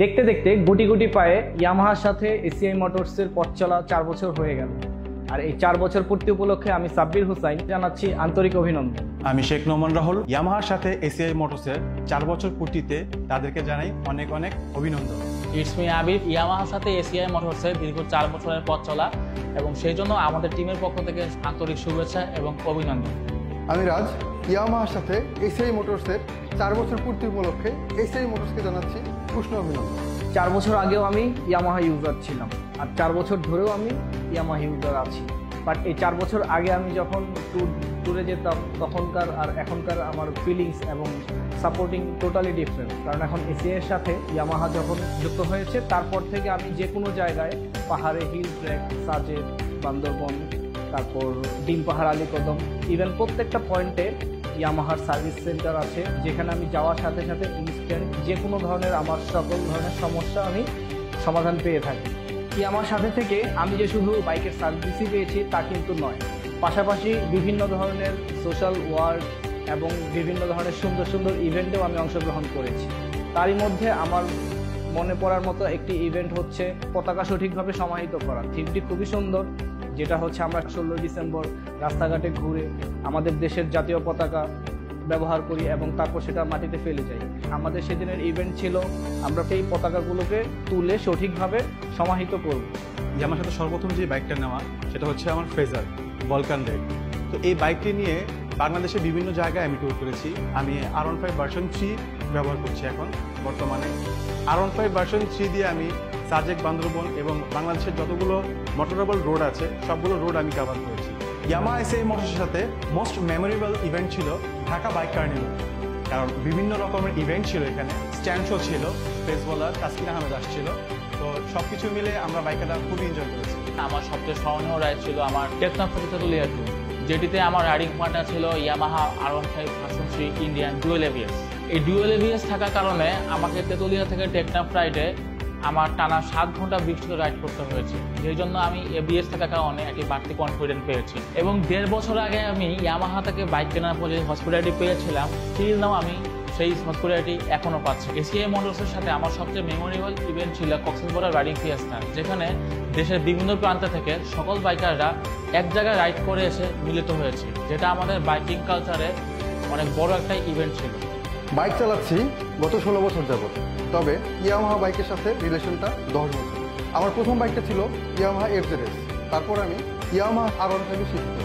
দেখতে দেখতে গুটি গুটি পায়ে ইয়ামাহার সাথে এসিআই মোটরসের পথ চলা 4 বছর হয়ে গেল। আর এই 4 বছর পূর্তি উপলক্ষে আমি সাব্বির হুসাইন জানাচ্ছি আন্তরিক অভিনন্দন। আমি শেখ নোমান রাহুল। ইয়ামাহার সাথে এসিআই মোটরসের 4 বছর পূর্তিতে তাদেরকে জানাই অনেক অনেক অভিনন্দন। It's me Aviv. ইয়ামাহার সাথে এসিআই মোটরসের দীর্ঘ 4 বছরের পথ চলা এবং সেই জন্য আমাদের টিমের পক্ষ থেকে আন্তরিক শুভেচ্ছা এবং অভিনন্দন। আমি রাজ। ইয়ামাহার সাথে এসিআই মোটরসের 4 বছর পূর্তি উপলক্ষে এসিআই মোটরসকে জানাচ্ছি উষ্ণ অভিনন্দন। 4 বছর আগেও আমি ইয়ামাহা ইউজার ছিলাম, আর 4 বছর ধরেও আমি ইয়ামাহা ইউজার আছি। বাট এই 4 বছর আগে আমি যখন ট্যুরে যেতাম তখনকার আর এখনকার আমার ফিলিংস এবং সাপোর্টিং টোটালি ডিফারেন্ট। কারণ এখন এসিআইয়ের সাথে ইয়ামাহা যখন যুক্ত হয়েছে তারপর থেকে আমি যে কোনো জায়গায় পাহাড়ে, হিল ট্র্যাক, সাজেক, বান্দরবন, তারপর ডিম পাহাড়, আলীকদম, ইভেন প্রত্যেকটা পয়েন্টে ইয়ামাহার সার্ভিস সেন্টার আছে, যেখানে আমি যাওয়ার সাথে সাথে ইনস্ট্যান্ট যে কোনো ধরনের আমার সকল ধরনের সমস্যা আমি সমাধান পেয়ে থাকি। ইয়ামাহার সাথে থেকে আমি যে শুধু বাইকের সার্ভিসই পেয়েছি তা কিন্তু নয়, পাশাপাশি বিভিন্ন ধরনের সোশ্যাল ওয়ার্ক এবং বিভিন্ন ধরনের সুন্দর সুন্দর ইভেন্টেও আমি অংশগ্রহণ করেছি। তারই মধ্যে আমার মনে পড়ার মতো একটি ইভেন্ট হচ্ছে পতাকা সঠিকভাবে সমাহিত করা। থিমটি খুবই সুন্দর, যেটা হচ্ছে আমরা 16 ডিসেম্বর রাস্তাঘাটে ঘুরে আমাদের দেশের জাতীয় পতাকা ব্যবহার করি এবং তারপর সেটা মাটিতে ফেলে যাই। আমাদের সেদিনের ইভেন্ট ছিল আমরা সেই পতাকাগুলোকে তুলে সঠিকভাবে সমাহিত করব। আমার সাথে সর্বপ্রথম যে বাইকটা নেওয়া সেটা হচ্ছে আমার ফ্রেজার ভলকান রেড। তো এই বাইকটি নিয়ে বাংলাদেশের বিভিন্ন জায়গায় আমি ট্যুর করেছি। আমি R15 ভার্সন 3 ব্যবহার করছি এখন বর্তমানে। R15 ভার্সন 3 দিয়ে আমি সাজেক, বান্দরবন এবং বাংলাদেশের যতগুলো মোটরেবল রোড আছে সবগুলো রোড আমি কভার করেছি। ইয়ামাহা এসিআই মোটরসের সাথে মোস্ট মেমোরেবল ইভেন্ট ছিল ঢাকা বাইক কার্নিভাল। কারণ বিভিন্ন রকমের ইভেন্ট ছিল, এখানে স্ট্যান্ড শো ছিল, পেস বোলার তাসকিন আহমেদ আসছিল। তো সব কিছু মিলে আমরা বাইকটা খুবই এনজয় করেছি। আমার সবচেয়ে স্মরণীয় রাইড ছিল আমার টেকনাফ তেতুলিয়া ট্যুর, যেটিতে আমার রাইডিং পার্টনার ছিল Yamaha R15 version 3 Indian dual ABS. এই ডুয়েল এবিএস থাকার কারণে আমাকে তেতুলিয়া থেকে টেকনাফ রাইডে আমার টানা 7 ঘন্টা বৃষ্টিতে রাইড করতে হয়েছে, যেই জন্য আমি এবিএস থাকার কারণে একটি বাড়তি কনফিডেন্ট পেয়েছি। এবং 1.5 বছর আগে আমি ইয়ামাহা থেকে বাইক কেনার পরে হসপিটালিটি পেয়েছিলাম, টিল নাও আমি সেই হসপিটালিটি এখনও পাচ্ছি। এসিআই মোটরসের সাথে আমার সবচেয়ে মেমোরেবল ইভেন্ট ছিল কক্সবাজার রাইডিং ফিয়েস্টা, যেখানে দেশের বিভিন্ন প্রান্ত থেকে সকল বাইকাররা এক জায়গায় রাইড করে এসে মিলিত হয়েছে, যেটা আমাদের বাইকিং কালচারে অনেক বড় একটা ইভেন্ট ছিল। বাইক চালাচ্ছি গত 16 বছর যাবত, তবে ইয়ামাহা বাইকের সাথে রিলেশনটা 10 বছর। আমার প্রথম বাইকটা ছিল ইয়ামাহা FZS, তারপর আমি ইয়ামাহা R15 শিখত।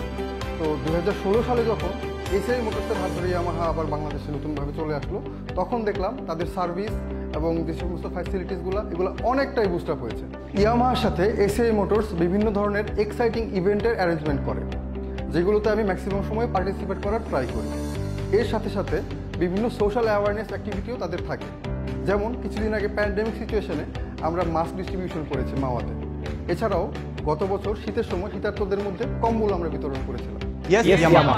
তো 2016 সালে যখন এসিআই মোটরসের হাত ধরে ইয়ামাহা আবার বাংলাদেশে নতুনভাবে চলে আসলো, তখন দেখলাম তাদের সার্ভিস এবং যে সমস্ত ফ্যাসিলিটিসগুলো এগুলো অনেকটাই বুস্ট আপ হয়েছে। ইয়ামাহার সাথে এসিআই মোটরস বিভিন্ন ধরনের এক্সাইটিং ইভেন্টের অ্যারেঞ্জমেন্ট করে, যেগুলোতে আমি ম্যাক্সিমাম সময় পার্টিসিপেট করার ট্রাই করি। এর সাথে সাথে বিভিন্ন সোশ্যাল অ্যাওয়ারনেস অ্যাক্টিভিটিও তাদের থাকে। যেমন কিছুদিন আগে প্যান্ডেমিক সিচুয়েশনে আমরা মাস্ক ডিস্ট্রিবিউশন করেছি মাওয়াতে। এছাড়াও গত বছর শীতের সময় শীতার্তদের মধ্যে কম্বল আমরা বিতরণ করেছিলাম। Yes, Yamaha.